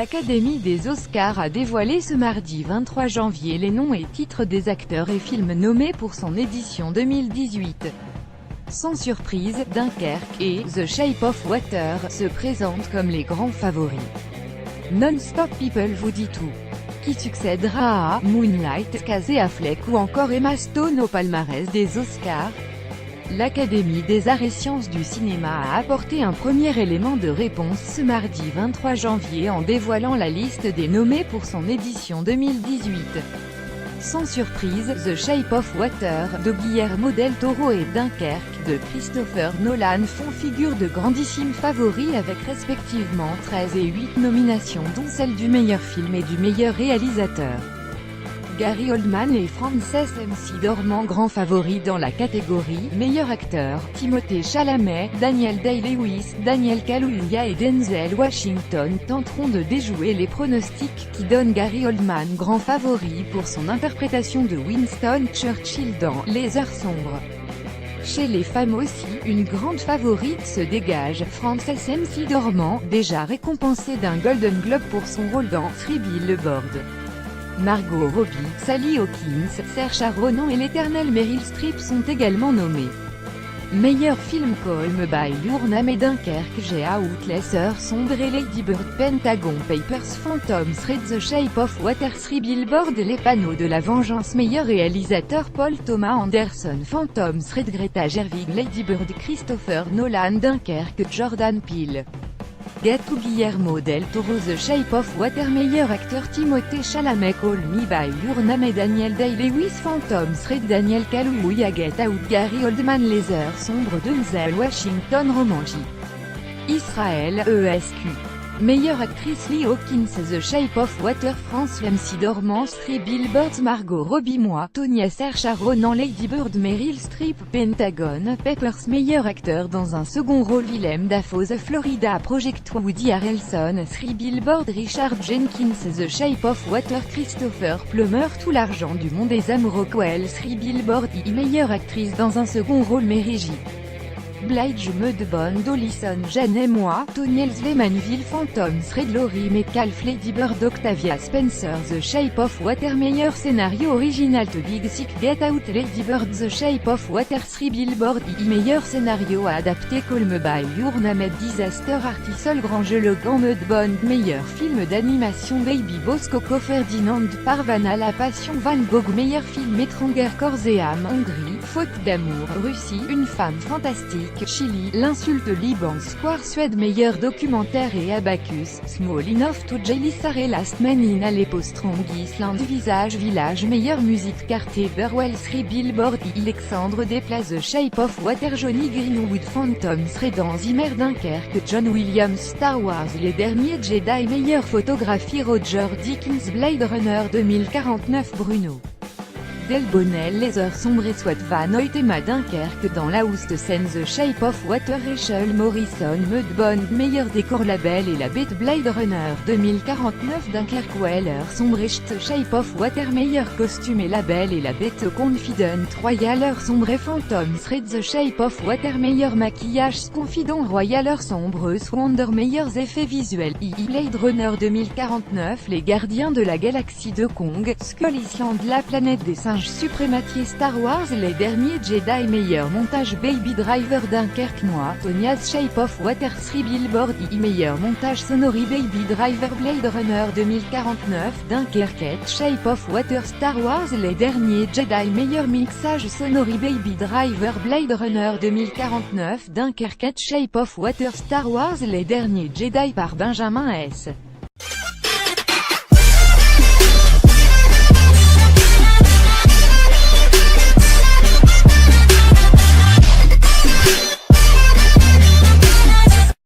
L'Académie des Oscars a dévoilé ce mardi 23 janvier les noms et titres des acteurs et films nommés pour son édition 2018. Sans surprise, Dunkerque et The Shape of Water se présentent comme les grands favoris. Non-Stop People vous dit tout. Qui succédera à Moonlight, Casey Affleck ou encore Emma Stone au palmarès des Oscars? L'Académie des arts et sciences du cinéma a apporté un premier élément de réponse ce mardi 23 janvier en dévoilant la liste des nommés pour son édition 2018. Sans surprise, The Shape of Water, de Guillermo del Toro et Dunkerque, de Christopher Nolan font figure de grandissimes favoris avec respectivement 13 et 8 nominations dont celle du meilleur film et du meilleur réalisateur. Gary Oldman et Frances McDormand grands favoris dans la catégorie meilleur acteur, Timothée Chalamet, Daniel Day-Lewis, Daniel Kaluuya et Denzel Washington tenteront de déjouer les pronostics qui donnent Gary Oldman grand favori pour son interprétation de Winston Churchill dans Les Heures sombres. Chez les femmes aussi, une grande favorite se dégage, Frances McDormand, déjà récompensée d'un Golden Globe pour son rôle dans Three Billboards. Margot Robbie, Sally Hawkins, Saoirse Ronan et l'éternelle Meryl Streep sont également nommés. Meilleur film Call Me By Your Name et Dunkerque, Get Out, Les Heures sombres et Lady Bird, Pentagon Papers, Phantom Thread, The Shape of Water, Three Billboards, Les Panneaux de la Vengeance, meilleur réalisateur Paul Thomas Anderson, Phantom Thread, Greta Gerwig, Lady Bird, Christopher Nolan, Dunkerque, Jordan Peele. Get To, Guillermo del Toro, The Shape of Water, meilleur acteur Timothée Chalamet, Call Me By Your Name et Daniel Day-Lewis, Phantom Thread, Daniel Kaluuya, Get Out, Gary Oldman, Les Heures sombres, Denzel Washington, Romanji. Israël, ESQ. Meilleure actrice Lee Hawkins, The Shape of Water, France McDormand, Three Billboards, Margot Robbie, Moi, Tonya, Saoirse Ronan, Lady Bird, Meryl Streep, Pentagon Papers, meilleur acteur dans un second rôle Willem Dafoe, The Florida Project, Woody Harrelson, Three Billboards, Richard Jenkins, The Shape of Water, Christopher Plummer, Tout l'argent du monde et Sam Rockwell, Three Billboards, meilleure actrice dans un second rôle Mary J. Blige, Mudbound, Ollison, Jeanne et Moi, Tony Manville, Phantom Thread, Laurie Metcalf, Lady Bird, Octavia Spencer, The Shape of Water, meilleur scénario original The Big Sick, Get Out, Lady Bird, The Shape of Water, Three Billboards, meilleur scénario à adapter Call Me By Your Name, Disaster Artist, Seul grand jeu, Logan, Mudbound, meilleur film d'animation Baby Boss, Coco, Ferdinand, Parvana, La Passion, Van Gogh, meilleur film étranger, Corps et âme, Hongrie, Faute d'amour, Russie, Une femme fantastique, Chili, L'insulte, Liban, Square, Suède, meilleur documentaire et Abacus, Small Enough to Jail, Sarah, Last Man in Aleppo, Strong Island, Visage Village, meilleure musique, Carter Burwell, Three Billboards, Alexandre Desplat, The Shape of Water, Johnny Greenwood, Phantom Thread, Zimmer, Dunkerque, John Williams, Star Wars, Les Derniers Jedi, meilleure photographie, Roger Dickens, Blade Runner 2049, Bruno Del Bonnell, Les Heures sombres et Swat Van Hoytema, Dunkerque, dans la Houst scène, The Shape of Water, Rachel Morrison, Mudbound, meilleur décor, La Belle et la Bête, Blade Runner 2049, Dunkerque, Weller sombre et The Shape of Water, meilleur costume et La Belle et la Bête, Confident Royal Heure sombre et Phantom Thread, The Shape of Water, meilleur maquillage, Confident Royal Heure sombre, Wonder, meilleurs effets visuels, Blade Runner 2049, Les Gardiens de la Galaxie de Kong, Skull Island, La Planète des Singes, suprématier, Star Wars, Les Derniers Jedi, meilleur montage, Baby Driver, Dunkerque, Moi, Tonya's Shape of Water, Three Billboards, meilleur montage sonori, Baby Driver, Blade Runner 2049, Dunkerque, Shape of Water, Star Wars, Les Derniers Jedi, meilleur mixage sonori, Baby Driver, Blade Runner 2049, Dunkerque, Shape of Water, Star Wars, Les Derniers Jedi par Benjamin S.